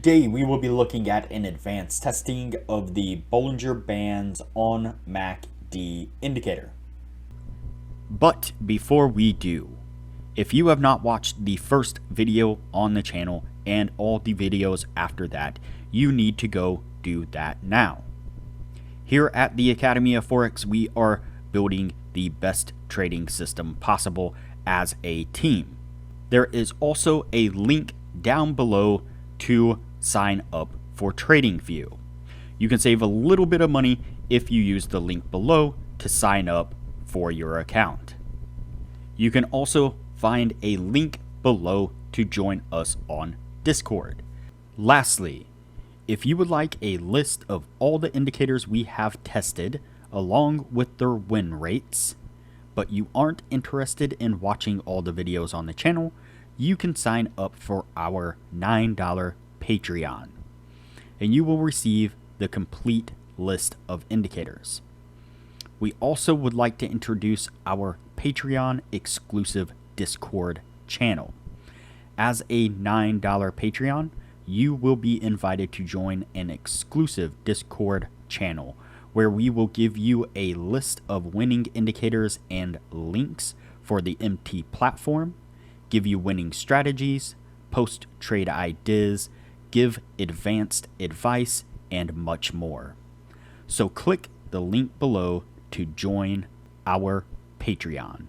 Today we will be looking at an advanced testing of the Bollinger Bands on MACD indicator. But before we do, if you have not watched the first video on the channel and all the videos after that, you need to go do that now. Here at the Academy of Forex, we are building the best trading system possible as a team. There is also a link down below to sign up for TradingView. You can save a little bit of money if you use the link below to sign up for your account. You can also find a link below to join us on Discord. Lastly, if you would like a list of all the indicators we have tested along with their win rates, but you aren't interested in watching all the videos on the channel, you can sign up for our $9 Patreon, and you will receive the complete list of indicators. We also would like to introduce our Patreon exclusive Discord channel. As a $9 Patreon, you will be invited to join an exclusive Discord channel where we will give you a list of winning indicators and links for the MT platform, give you winning strategies, post trade ideas, give advanced advice, and much more. So click the link below to join our Patreon.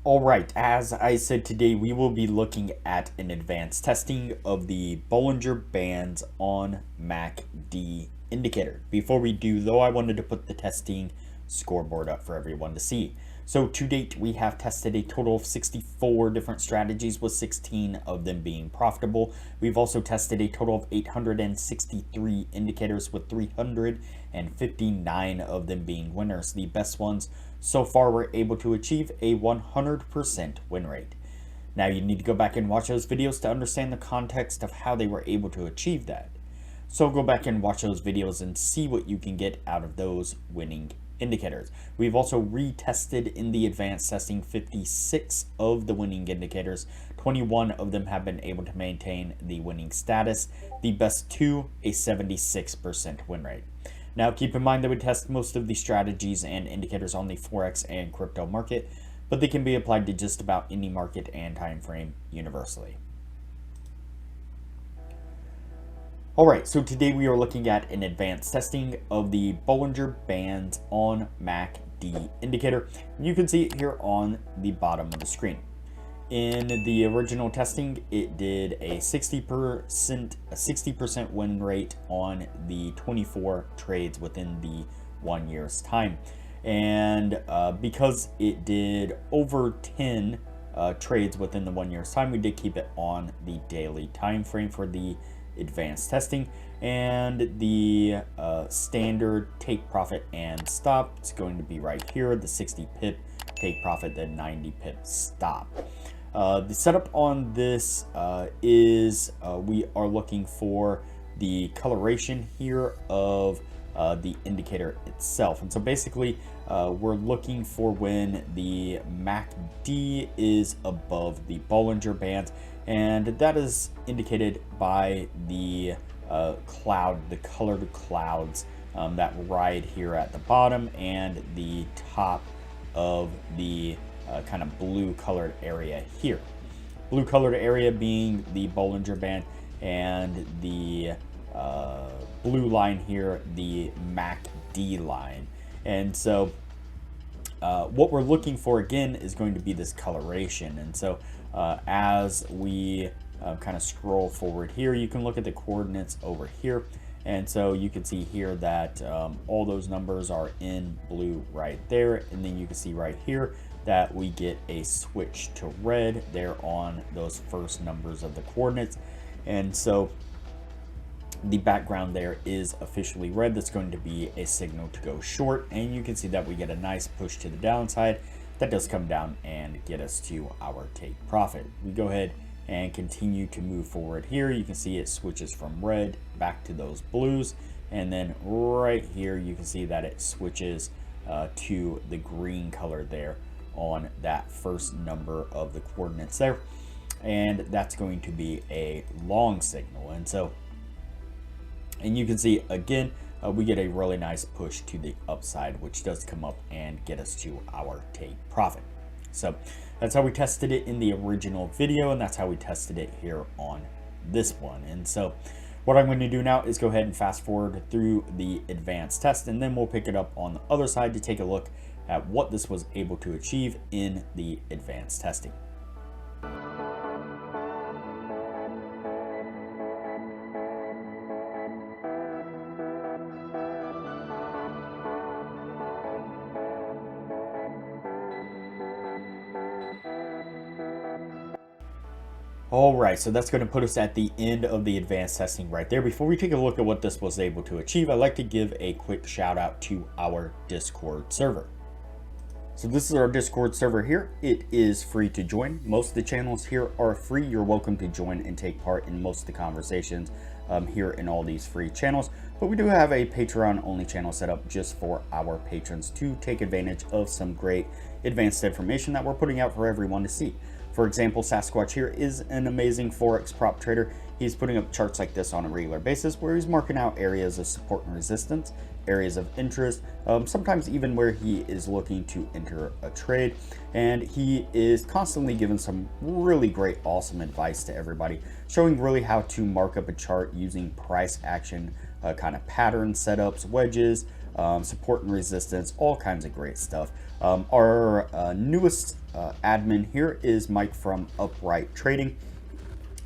Alright, as I said, today we will be looking at an advanced testing of the Bollinger Bands on MACD indicator. Before we do though, I wanted to put the testing scoreboard up for everyone to see. So to date, we have tested a total of 64 different strategies, with 16 of them being profitable. We've also tested a total of 863 indicators, with 359 of them being winners. The best ones so far were able to achieve a 100% win rate. Now you need to go back and watch those videos to understand the context of how they were able to achieve that. So go back and watch those videos and see what you can get out of those winning indicators. We've also retested in the advanced testing 56 of the winning indicators. 21 of them have been able to maintain the winning status. The best two, a 76% win rate. Now keep in mind that we test most of the strategies and indicators on the Forex and crypto market, but they can be applied to just about any market and time frame universally. Alright, so today we are looking at an advanced testing of the Bollinger Bands on MACD indicator. You can see it here on the bottom of the screen. In the original testing, it did a 60% win rate on the 24 trades within the 1 year's time. And because it did over 10 trades within the 1 year's time, we did keep it on the daily time frame for the advanced testing. And the standard take profit and stop, it's going to be right here, the 60 pip take profit, the 90 pip stop. The setup on this is we are looking for the coloration here of the indicator itself. And so basically we're looking for when the MACD is above the Bollinger Bands, and that is indicated by the the colored clouds that ride here at the bottom and the top of the kind of blue colored area here. Blue colored area being the Bollinger Band, and the blue line here, the MACD line. And so what we're looking for again is going to be this coloration. And so as we kind of scroll forward here, you can look at the coordinates over here. And so you can see here that all those numbers are in blue right there. And then you can see right here that we get a switch to red there on those first numbers of the coordinates. And so the background there is officially red. That's going to be a signal to go short. And you can see that we get a nice push to the downside. That does come down and get us to our take profit. We go ahead and continue to move forward here. You can see it switches from red back to those blues, and then right here you can see that it switches to the green color there on that first number of the coordinates there. and that's going to be a long signal. And you can see again, we get a really nice push to the upside, which does come up and get us to our take profit. So that's how we tested it in the original video, and that's how we tested it here on this one. And so what I'm going to do now is go ahead and fast forward through the advanced test, and then we'll pick it up on the other side to take a look at what this was able to achieve in the advanced testing. All right, so that's going to put us at the end of the advanced testing right there. Before we take a look at what this was able to achieve, I'd like to give a quick shout out to our Discord server. So this is our Discord server here. It is free to join. Most of the channels here are free. You're welcome to join and take part in most of the conversations here in all these free channels. But we do have a Patreon only channel set up just for our patrons to take advantage of some great advanced information that we're putting out for everyone to see. For example, Sasquatch here is an amazing Forex prop trader. He's putting up charts like this on a regular basis where he's marking out areas of support and resistance, areas of interest, sometimes even where he is looking to enter a trade. And he is constantly giving some really great, awesome advice to everybody, showing really how to mark up a chart using price action, kind of pattern setups, wedges, support and resistance, all kinds of great stuff. Our newest admin here is Mike from Upright Trading.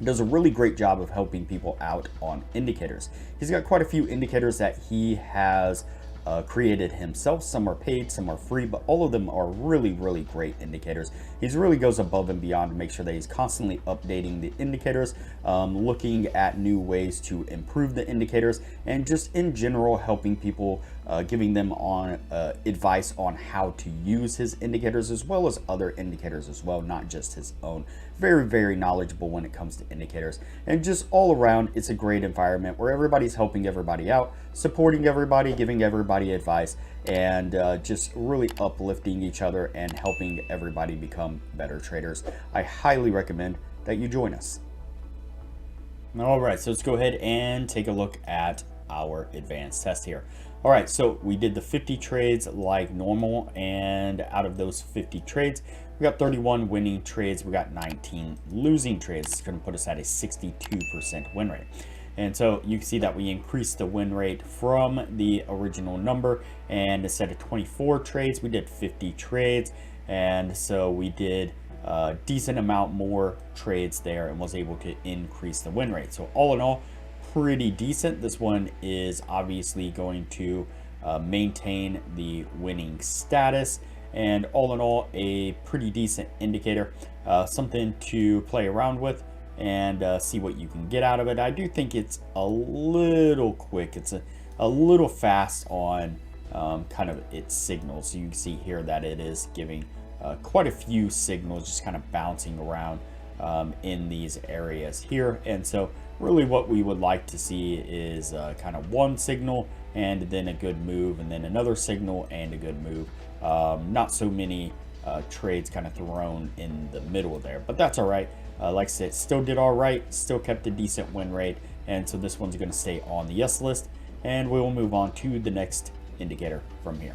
Does a really great job of helping people out on indicators. He's got quite a few indicators that he has created himself. Some are paid, some are free, but all of them are really, really great indicators. He really goes above and beyond to make sure that he's constantly updating the indicators, looking at new ways to improve the indicators, and just in general helping people, giving them on advice on how to use his indicators as well as other indicators as well, not just his own. Very, very knowledgeable when it comes to indicators, and just all around it's a great environment where everybody's helping everybody out, supporting everybody, giving everybody advice, and just really uplifting each other and helping everybody become better traders. I highly recommend that you join us. All right, so let's go ahead and take a look at our advanced test here. All right, so we did the 50 trades like normal, and out of those 50 trades, we got 31 winning trades, we got 19 losing trades. It's going to put us at a 62% win rate. And so you can see that we increased the win rate from the original number, and instead of 24 trades, we did 50 trades. And so we did a decent amount more trades there and was able to increase the win rate. So all in all, pretty decent. This one is obviously going to maintain the winning status, and all in all, a pretty decent indicator, something to play around with and see what you can get out of it. I do think it's a little quick. It's a little fast on kind of its signals. So you can see here that it is giving quite a few signals, just kind of bouncing around in these areas here. And so really what we would like to see is kind of one signal and then a good move, and then another signal and a good move. Not so many trades kind of thrown in the middle there, but that's all right. Like I said, still did all right, still kept a decent win rate, and so this one's going to stay on the yes list, and we will move on to the next indicator from here.